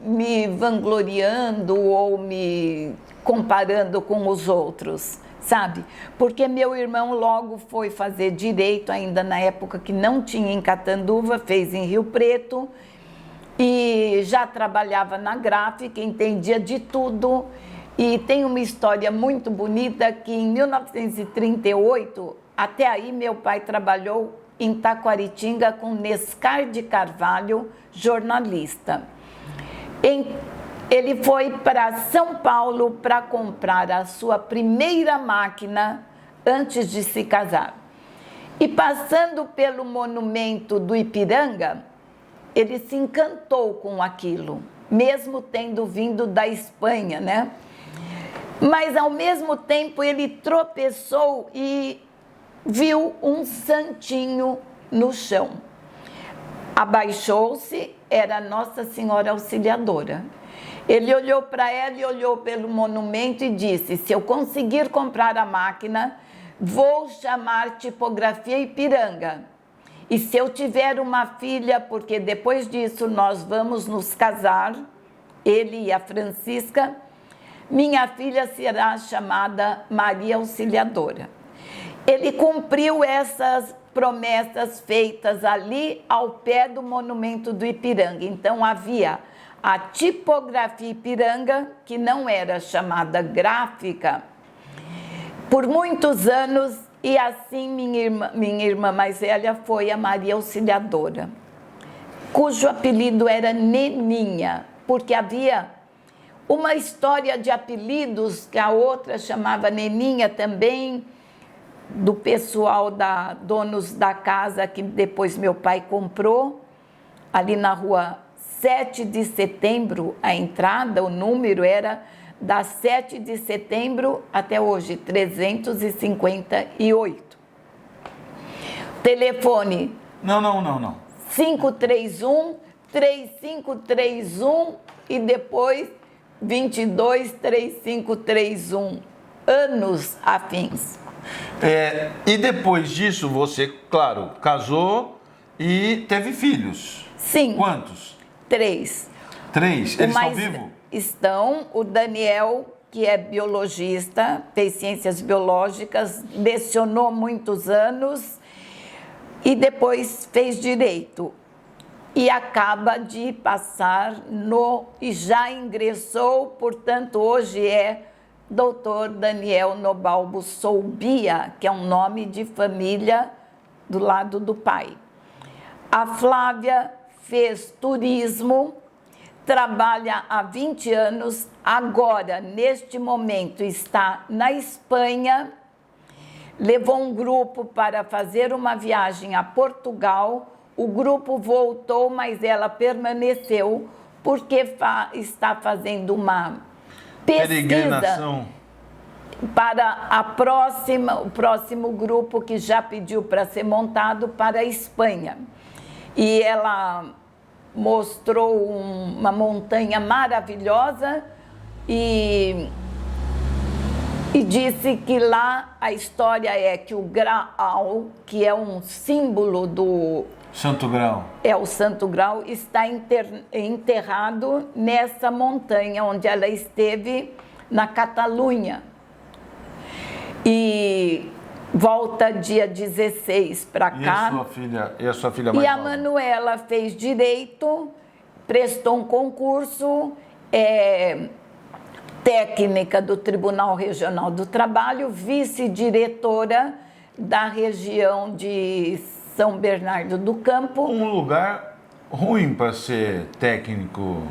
me vangloriando ou me comparando com os outros, sabe? Porque meu irmão logo foi fazer direito, ainda na época que não tinha em Catanduva, fez em Rio Preto, e já trabalhava na gráfica, entendia de tudo. E tem uma história muito bonita que em 1938, até aí meu pai trabalhou em Taquaritinga com Nescar de Carvalho, jornalista. Ele foi para São Paulo para comprar a sua primeira máquina antes de se casar. E passando pelo monumento do Ipiranga, ele se encantou com aquilo, mesmo tendo vindo da Espanha, né? Mas, ao mesmo tempo, ele tropeçou e viu um santinho no chão. Abaixou-se, era Nossa Senhora Auxiliadora. Ele olhou para ela e olhou pelo monumento e disse: se eu conseguir comprar a máquina, vou chamar Tipografia Ipiranga. E se eu tiver uma filha, porque depois disso nós vamos nos casar, ele e a Francisca, minha filha será chamada Maria Auxiliadora. Ele cumpriu essas promessas feitas ali ao pé do monumento do Ipiranga. Então havia a Tipografia Ipiranga, que não era chamada gráfica, por muitos anos, e assim minha irmã mais velha foi a Maria Auxiliadora, cujo apelido era Neninha, porque havia uma história de apelidos que a outra chamava Neninha também, do pessoal donos da casa que depois meu pai comprou, ali na rua 7 de setembro, a entrada, o número era da 7 de setembro até hoje, 358. Telefone. Não. 531-3531 e depois 22-3531. Anos afins. E depois disso, você, claro, casou e teve filhos. Sim. Quantos? 3. 3? Eles estão vivos? Estão. O Daniel, que é biologista, fez ciências biológicas, lecionou muitos anos e depois fez direito. E acaba de passar e já ingressou, portanto, hoje é Dr. Daniel Nobalbo Soubia, que é um nome de família do lado do pai. A Flávia fez turismo, trabalha há 20 anos, agora, neste momento, está na Espanha, levou um grupo para fazer uma viagem a Portugal. O grupo voltou, mas ela permaneceu, porque está fazendo uma pesquisa para o próximo grupo que já pediu para ser montado para a Espanha. E ela mostrou uma montanha maravilhosa e disse que lá a história é que o Graal, que é um símbolo do Santo Grau. É o Santo Grau, está enterrado nessa montanha onde ela esteve na Catalunha. E volta dia 16 para cá. E a sua filha mais E a nova? Manuela fez direito, prestou um concurso, técnica do Tribunal Regional do Trabalho, vice-diretora da região de São Bernardo do Campo. Um lugar ruim para ser técnico.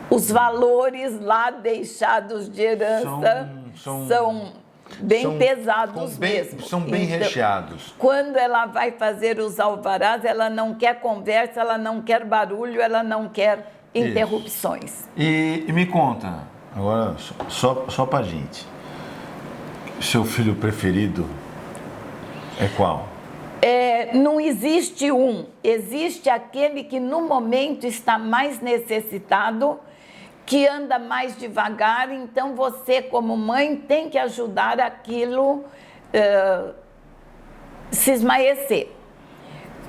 Os valores lá deixados de herança são bem pesados mesmo. São bem então, recheados. Quando ela vai fazer os alvarás, ela não quer conversa, ela não quer barulho, ela não quer interrupções. E me conta, agora só pra gente, seu filho preferido é qual? Não existe um, existe aquele que no momento está mais necessitado, que anda mais devagar, então você como mãe tem que ajudar aquilo se esmaecer.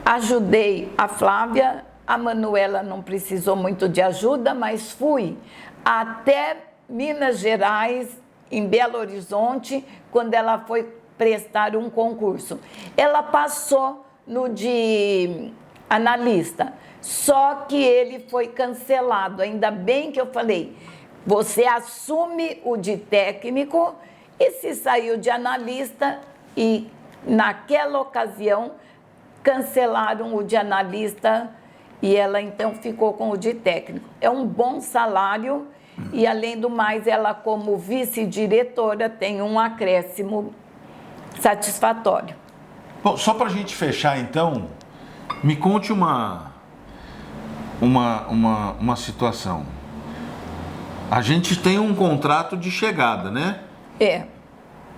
Ajudei a Flávia, a Manuela não precisou muito de ajuda, mas fui até Minas Gerais, em Belo Horizonte, quando ela foi prestar um concurso. Ela passou no de analista, só que ele foi cancelado. Ainda bem que eu falei, você assume o de técnico e se saiu de analista, e naquela ocasião cancelaram o de analista e ela então ficou com o de técnico. É um bom salário e, além do mais, ela como vice-diretora tem um acréscimo satisfatório. Bom, só para a gente fechar então, me conte uma situação. A gente tem um contrato de chegada, né?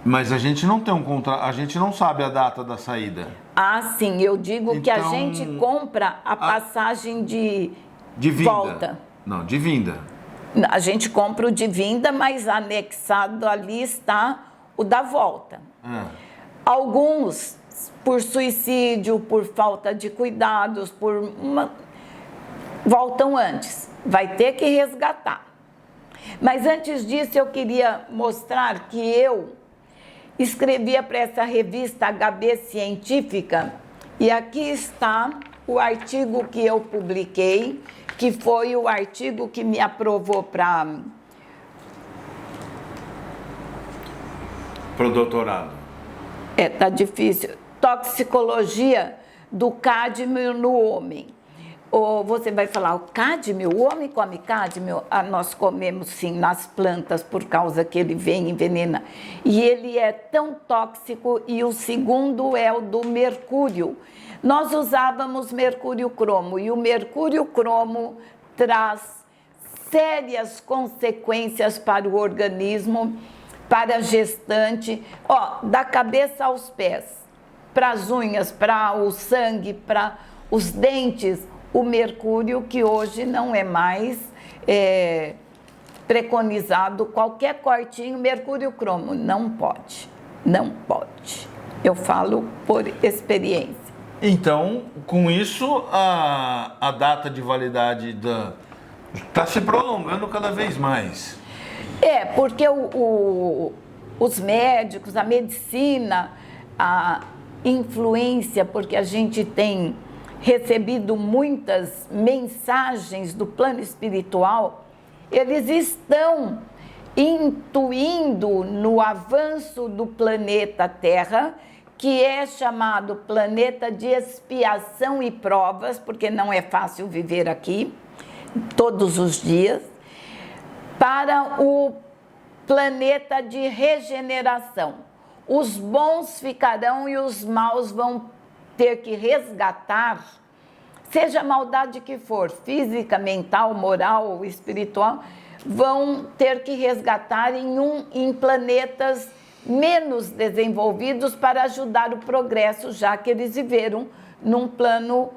Mas a gente não tem um contrato, a gente não sabe a data da saída. Ah, sim, eu digo então, que a gente compra a passagem de vinda. Volta. Não, de vinda. A gente compra o de vinda, mas anexado ali está o da volta. Alguns por suicídio, por falta de cuidados, voltam antes. Vai ter que resgatar. Mas antes disso eu queria mostrar que eu escrevia para essa revista HB Científica e aqui está o artigo que eu publiquei, que foi o artigo que me aprovou para o doutorado. Tá difícil. Toxicologia do cádmio no homem. Ou você vai falar, o cádmio, o homem come cádmio? Nós comemos sim nas plantas, por causa que ele vem e envenena. E ele é tão tóxico, e o segundo é o do mercúrio. Nós usávamos mercúrio cromo, e o mercúrio cromo traz sérias consequências para o organismo, para a gestante, da cabeça aos pés, para as unhas, para o sangue, para os dentes. O mercúrio, que hoje não é mais preconizado, qualquer cortinho, mercúrio cromo, não pode, não pode. Eu falo por experiência. Então, com isso, a data de validade está se prolongando cada vez mais. Porque os médicos, a medicina, a influência, porque a gente tem recebido muitas mensagens do plano espiritual, eles estão intuindo no avanço do planeta Terra, que é chamado planeta de expiação e provas, porque não é fácil viver aqui todos os dias, para o planeta de regeneração. Os bons ficarão e os maus vão ter que resgatar, seja a maldade que for, física, mental, moral ou espiritual, vão ter que resgatar em planetas menos desenvolvidos para ajudar o progresso, já que eles viveram num plano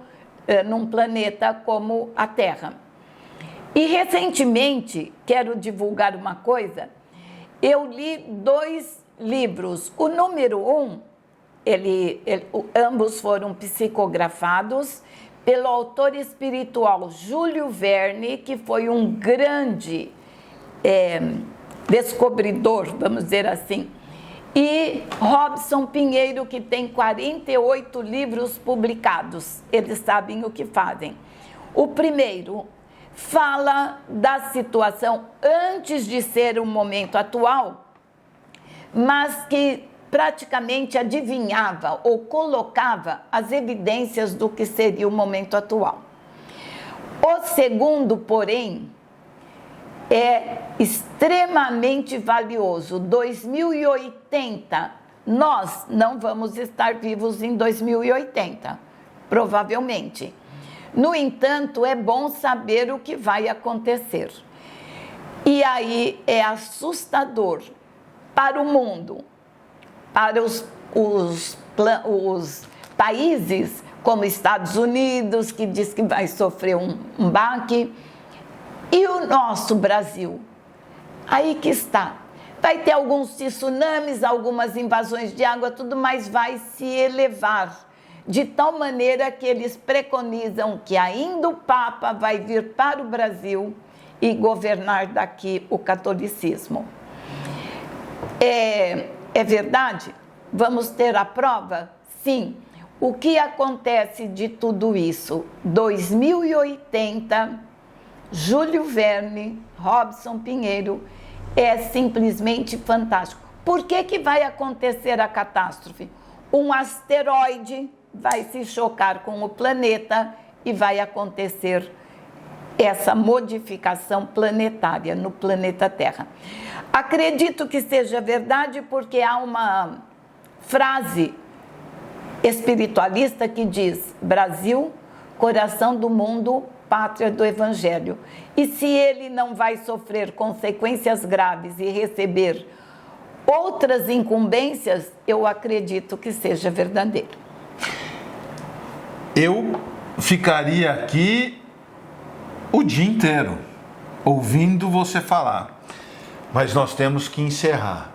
num planeta como a Terra. E recentemente, quero divulgar uma coisa, eu li 2 livros. O número 1, ambos foram psicografados pelo autor espiritual Júlio Verne, que foi um grande descobridor, vamos dizer assim, e Robson Pinheiro, que tem 48 livros publicados. Eles sabem o que fazem. O primeiro fala da situação antes de ser o momento atual, mas que praticamente adivinhava ou colocava as evidências do que seria o momento atual. O segundo, porém, é extremamente valioso. 2080, nós não vamos estar vivos em 2080, provavelmente. No entanto, é bom saber o que vai acontecer. E aí é assustador para o mundo, para os países como Estados Unidos, que diz que vai sofrer um baque, e o nosso Brasil. Aí que está. Vai ter alguns tsunamis, algumas invasões de água, tudo, mas vai se elevar, de tal maneira que eles preconizam que ainda o Papa vai vir para o Brasil e governar daqui o catolicismo. É verdade? Vamos ter a prova? Sim. O que acontece de tudo isso? 2080, Júlio Verne, Robson Pinheiro, é simplesmente fantástico. Por que vai acontecer a catástrofe? Um asteroide vai se chocar com o planeta e vai acontecer essa modificação planetária no planeta Terra. Acredito que seja verdade porque há uma frase espiritualista que diz: Brasil, coração do mundo, pátria do Evangelho. E se ele não vai sofrer consequências graves e receber outras incumbências, eu acredito que seja verdadeiro. Eu ficaria aqui o dia inteiro ouvindo você falar, mas nós temos que encerrar.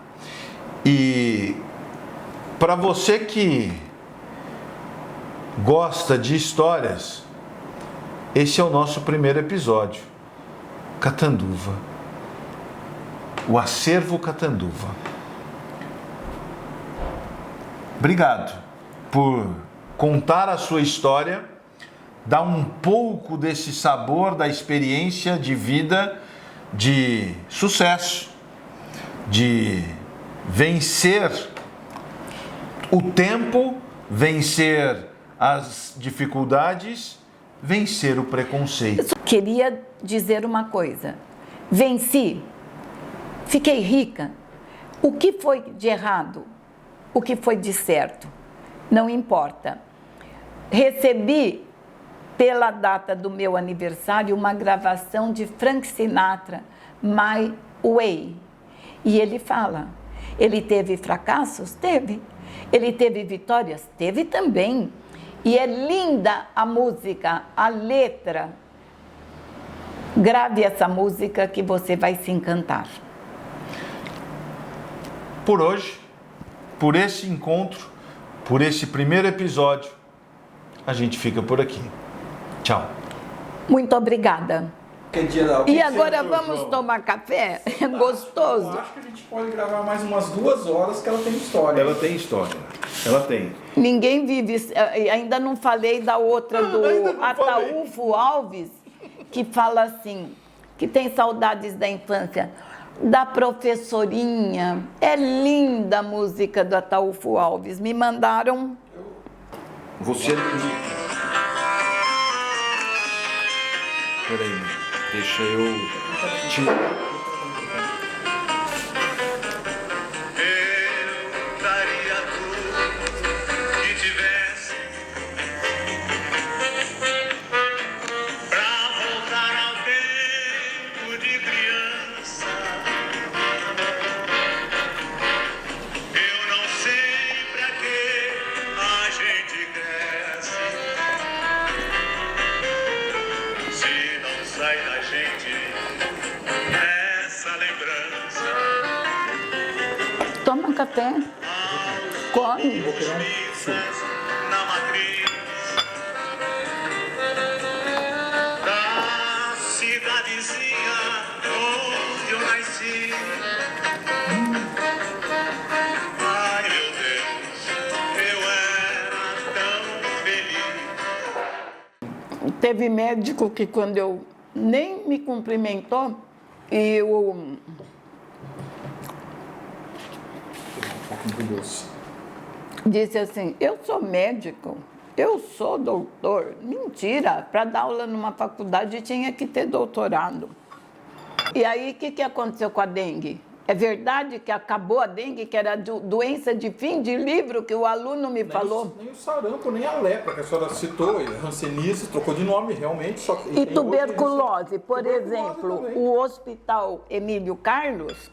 E para você que gosta de histórias, esse é o nosso primeiro episódio, Catanduva, o acervo Catanduva. Obrigado por contar a sua história, dar um pouco desse sabor da experiência de vida, de sucesso, de vencer o tempo, vencer as dificuldades, vencer o preconceito. Eu queria dizer uma coisa: venci, fiquei rica. O que foi de errado? O que foi de certo? Não importa. Recebi, pela data do meu aniversário, uma gravação de Frank Sinatra, My Way. E ele fala, ele teve fracassos? Teve. Ele teve vitórias? Teve também. E é linda a música, a letra. Grave essa música que você vai se encantar. Por hoje, por esse encontro, por esse primeiro episódio, a gente fica por aqui. Tchau. Muito obrigada. E agora vamos tomar café? É gostoso. Eu acho que a gente pode gravar mais umas 2 horas, que ela tem história. Ela tem história. Ela tem. Ninguém vive... Ainda não falei da outra, do Ataúfo Alves, que fala assim, que tem saudades da infância, da professorinha. É linda a música do Ataúfo Alves. Me mandaram... Você... Peraí, deixa eu... café. Come. Vou pegar um suco. Na matriz da cidadezinha onde eu nasci. Ai meu Deus, eu era tão feliz. Teve médico que quando eu nem me cumprimentou, e eu Um pouquinho de doce. disse assim, eu sou médico, eu sou doutor. Mentira, para dar aula numa faculdade tinha que ter doutorado. E aí, o que aconteceu com a dengue? É verdade que acabou a dengue, que era doença de fim de livro, que o aluno me falou? Nem o sarampo, nem a lepra, que a senhora citou, hanseníase, trocou de nome realmente. Só que E tem tuberculose, por tuberculose exemplo, também. o Hospital Emílio Carlos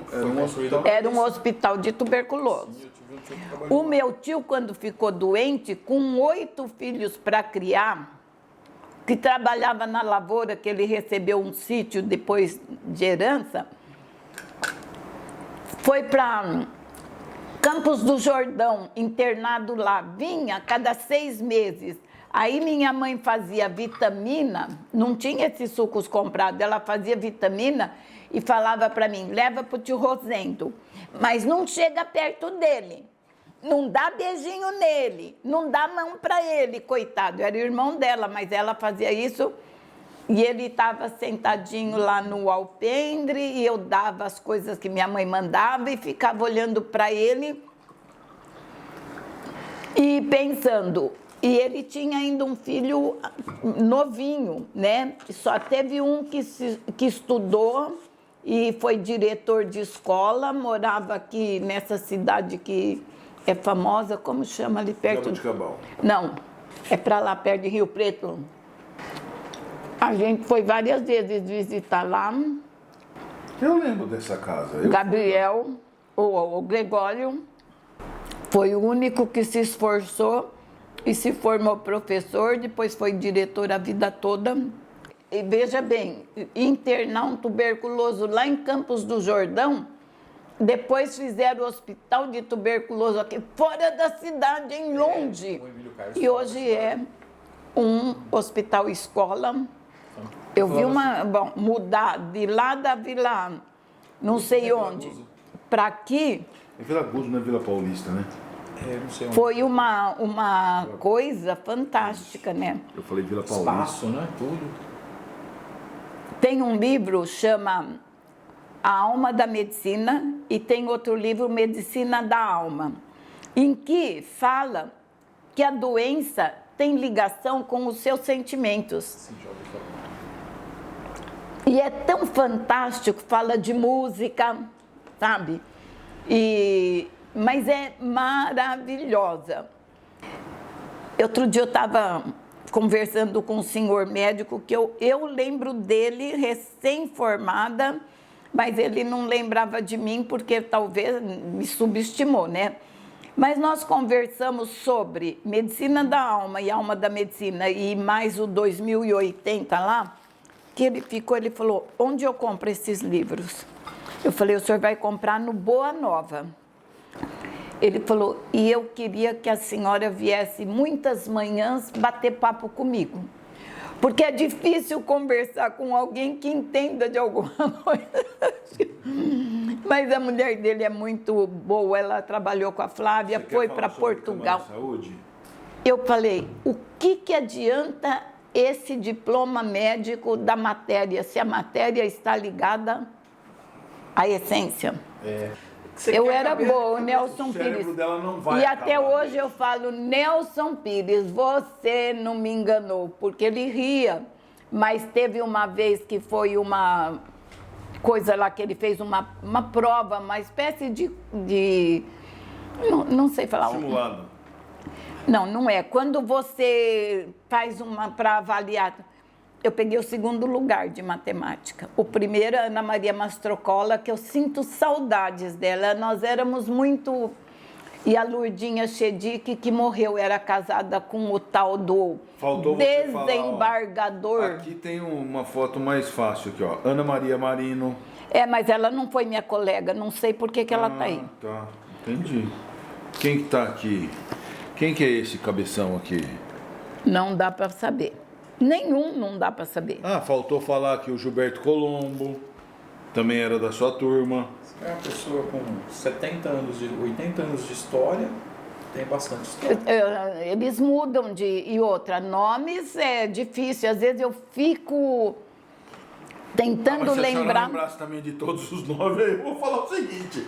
Foi construído era um hospital de tuberculose. Eu tive um tio que trabalhou O meu tio, quando ficou doente, com 8 filhos para criar, que trabalhava na lavoura, que ele recebeu um sítio depois de herança, foi para Campos do Jordão, internado lá, vinha a cada 6 meses. Aí minha mãe fazia vitamina, não tinha esses sucos comprados, ela fazia vitamina e falava para mim, leva para o tio Rosendo, mas não chega perto dele, não dá beijinho nele, não dá mão para ele, coitado, eu era irmão dela, mas ela fazia isso. E ele estava sentadinho lá no alpendre e eu dava as coisas que minha mãe mandava e ficava olhando para ele e pensando. E ele tinha ainda um filho novinho, né? Só teve um que estudou e foi diretor de escola, morava aqui nessa cidade que é famosa, como chama ali perto? Jabuticabal. Não, é para lá perto de Rio Preto. A gente foi várias vezes visitar lá. Eu lembro dessa casa. Gabriel, o Gregório, foi o único que se esforçou e se formou professor, depois foi diretor a vida toda. E veja bem, internar um tuberculoso lá em Campos do Jordão, depois fizeram o hospital de tuberculoso aqui fora da cidade, em longe. o Emílio Carlos E hoje é um hospital escola. Eu vi mudar de lá da Vila, não sei onde, para aqui, É Vila Guzo, não é Vila Paulista, né? não sei onde. foi uma coisa fantástica, né? Eu falei Vila Paulista. Espaço, né? Tudo. Tem um livro, chama A Alma da Medicina, e tem outro livro, Medicina da Alma, em que fala que a doença tem ligação com os seus sentimentos. E é tão fantástico, fala de música, sabe? Mas é maravilhosa. Outro dia eu estava conversando com um senhor médico que eu lembro dele recém-formada, mas ele não lembrava de mim porque talvez me subestimou, né? Mas nós conversamos sobre medicina da alma e alma da medicina e mais o 2080 lá, que ele falou, onde eu compro esses livros? Eu falei, o senhor vai comprar no Boa Nova. Ele falou, e eu queria que a senhora viesse muitas manhãs bater papo comigo. Porque é difícil conversar com alguém que entenda de alguma coisa. Mas a mulher dele é muito boa, ela trabalhou com a Flávia, foi para Portugal. Saúde? Eu falei, o que adianta esse diploma médico da matéria, se a matéria está ligada à essência? Eu era boa, o Nelson O cérebro Pires. dela não vai E até acabar hoje eu falo, Nelson Pires, você não me enganou, porque ele ria. Mas teve uma vez que foi uma coisa lá que ele fez uma prova, uma espécie de não sei falar. Simulado. Não é. Quando você faz uma para avaliar, eu peguei o segundo lugar de matemática. O primeiro, Ana Maria Mastrocola, que eu sinto saudades dela. Nós éramos muito... E a Lourdinha Chedic, que morreu, era casada com o tal do Faltou você falar, ó, desembargador. aqui tem uma foto mais fácil aqui, ó. Ana Maria Marino. É, mas ela não foi minha colega, não sei por que ela está aí. Tá. Entendi. Quem que tá aqui? Quem que é esse cabeção aqui? Não dá para saber. Nenhum não dá para saber. Ah, faltou falar que o Gilberto Colombo também era da sua turma. É uma pessoa com 70 anos, 80 anos de história, tem bastante história. Eles mudam de... E outra, nomes é difícil. Às vezes eu fico tentando Mas se a senhora lembrar... lembrasse também de todos os nomes, eu vou falar o seguinte.